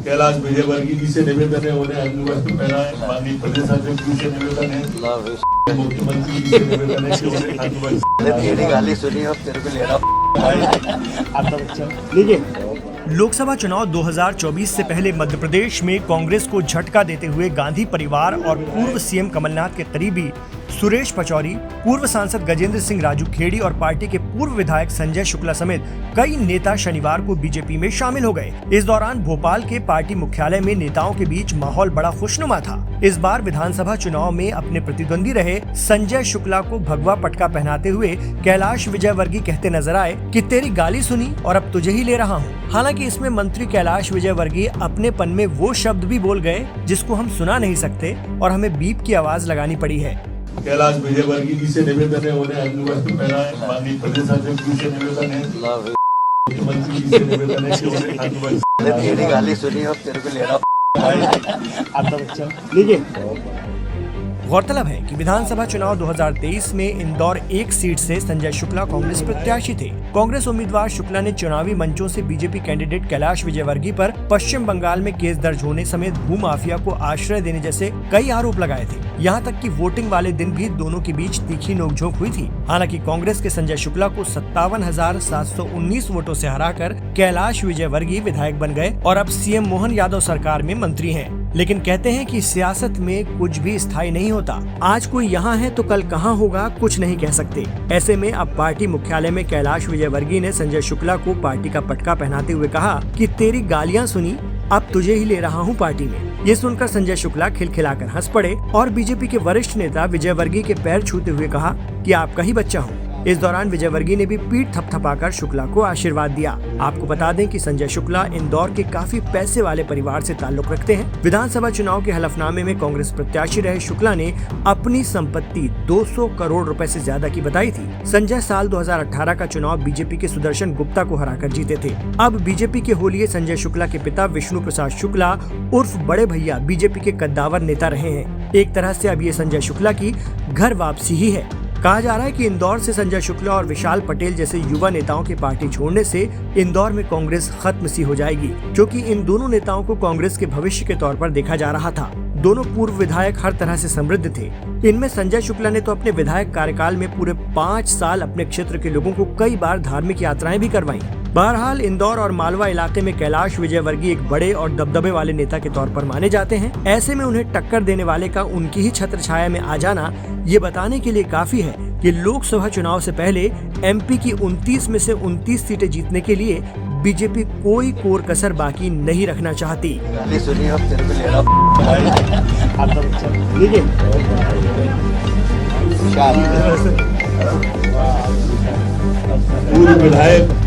कैलाश विजयवर्गीय जी से निवेदन है, उन्हें अग्नि वस्त्र पहनाएं। माननीय प्रदेश अध्यक्ष जी से निवेदन है, मुख्यमंत्री जी से निवेदन है कि उन्हें अग्नि वस्त्र तेरी गाली सुनी और तेरे को लेना। लोकसभा चुनाव 2024 से पहले मध्य प्रदेश में कांग्रेस को झटका देते हुए गांधी परिवार और पूर्व सीएम कमलनाथ के करीबी सुरेश पचौरी, पूर्व सांसद गजेंद्र सिंह राजू खेड़ी और पार्टी के पूर्व विधायक संजय शुक्ला समेत कई नेता शनिवार को बीजेपी में शामिल हो गए। इस दौरान भोपाल के पार्टी मुख्यालय में नेताओं के बीच माहौल बड़ा खुशनुमा था। इस बार विधानसभा चुनाव में अपने प्रतिद्वंदी रहे संजय शुक्ला को भगवा पटका पहनाते हुए कैलाश विजयवर्गीय कहते नजर आए कि तेरी गाली सुनी और अब तुझे ही ले रहा हूँ। हालांकि इसमें मंत्री कैलाश विजयवर्गीय अपनेपन में वो शब्द भी बोल गए जिसको हम सुना नहीं सकते और हमें बीप की आवाज लगानी पड़ी है। कैलाश विजयवर्गीय जी से निवेदन है, उन्हें अग्नि वस्त्र पहनाएं। माननीय प्रदेश अध्यक्ष जी से निवेदन है, मुख्यमंत्री जी से निवेदन है कि उन्हें अग्नि वस्त्र तेरी गाली सुनी और तेरे को लेना। गौरतलब है कि विधानसभा चुनाव 2023 में इंदौर एक सीट से संजय शुक्ला कांग्रेस प्रत्याशी थे। कांग्रेस उम्मीदवार शुक्ला ने चुनावी मंचों से बीजेपी कैंडिडेट कैलाश विजयवर्गीय पर पश्चिम बंगाल में केस दर्ज होने समेत भू माफिया को आश्रय देने जैसे कई आरोप लगाए थे। यहाँ तक कि वोटिंग वाले दिन भी दोनों के बीच तीखी नोकझोंक हुई थी। हालांकि कांग्रेस के संजय शुक्ला को 57,719 वोटों से हराकर कैलाश विजयवर्गीय विधायक बन गए और अब सीएम मोहन यादव सरकार में मंत्री हैं। लेकिन कहते हैं कि सियासत में कुछ भी स्थायी नहीं होता। आज कोई यहाँ है तो कल कहाँ होगा कुछ नहीं कह सकते। ऐसे में अब पार्टी मुख्यालय में कैलाश विजयवर्गीय ने संजय शुक्ला को पार्टी का पटका पहनाते हुए कहा कि तेरी गालियाँ सुनी, अब तुझे ही ले रहा हूँ पार्टी में। ये सुनकर संजय शुक्ला खिलखिलाकर हंस पड़े और बीजेपी के वरिष्ठ नेता विजयवर्गीय के पैर छूते हुए कहा कि आपका ही बच्चा हूँ। इस दौरान विजयवर्गीय ने भी पीठ थपथपाकर शुक्ला को आशीर्वाद दिया। आपको बता दें कि संजय शुक्ला इंदौर के काफी पैसे वाले परिवार से ताल्लुक रखते हैं। विधानसभा चुनाव के हलफनामे में कांग्रेस प्रत्याशी रहे शुक्ला ने अपनी संपत्ति 200 करोड़ रुपए से ज्यादा की बताई थी। संजय साल 2018 का चुनाव बीजेपी के सुदर्शन गुप्ता को हराकर जीते थे। अब बीजेपी के होलिये संजय शुक्ला के पिता विष्णु प्रसाद शुक्ला उर्फ बड़े भैया बीजेपी के कद्दावर नेता रहे हैं। एक तरह से अब ये संजय शुक्ला की घर वापसी ही है। कहा जा रहा है कि इंदौर से संजय शुक्ला और विशाल पटेल जैसे युवा नेताओं की पार्टी छोड़ने से इंदौर में कांग्रेस खत्म सी हो जाएगी, क्योंकि इन दोनों नेताओं को कांग्रेस के भविष्य के तौर पर देखा जा रहा था। दोनों पूर्व विधायक हर तरह से समृद्ध थे। इनमें संजय शुक्ला ने तो अपने विधायक कार्यकाल में पूरे 5 साल अपने क्षेत्र के लोगों को कई बार धार्मिक यात्राएं भी करवाई। बहरहाल इंदौर और मालवा इलाके में कैलाश विजयवर्गीय एक बड़े और दबदबे वाले नेता के तौर पर माने जाते हैं। ऐसे में उन्हें टक्कर देने वाले का उनकी ही छत्र छाया में आ जाना ये बताने के लिए काफी है कि लोकसभा चुनाव से पहले एमपी की 29 में से 29 सीटें जीतने के लिए बीजेपी कोई कोर कसर बाकी नहीं रखना चाहती। गाली सुनी और तेरे को लेना। पूर्व विधायक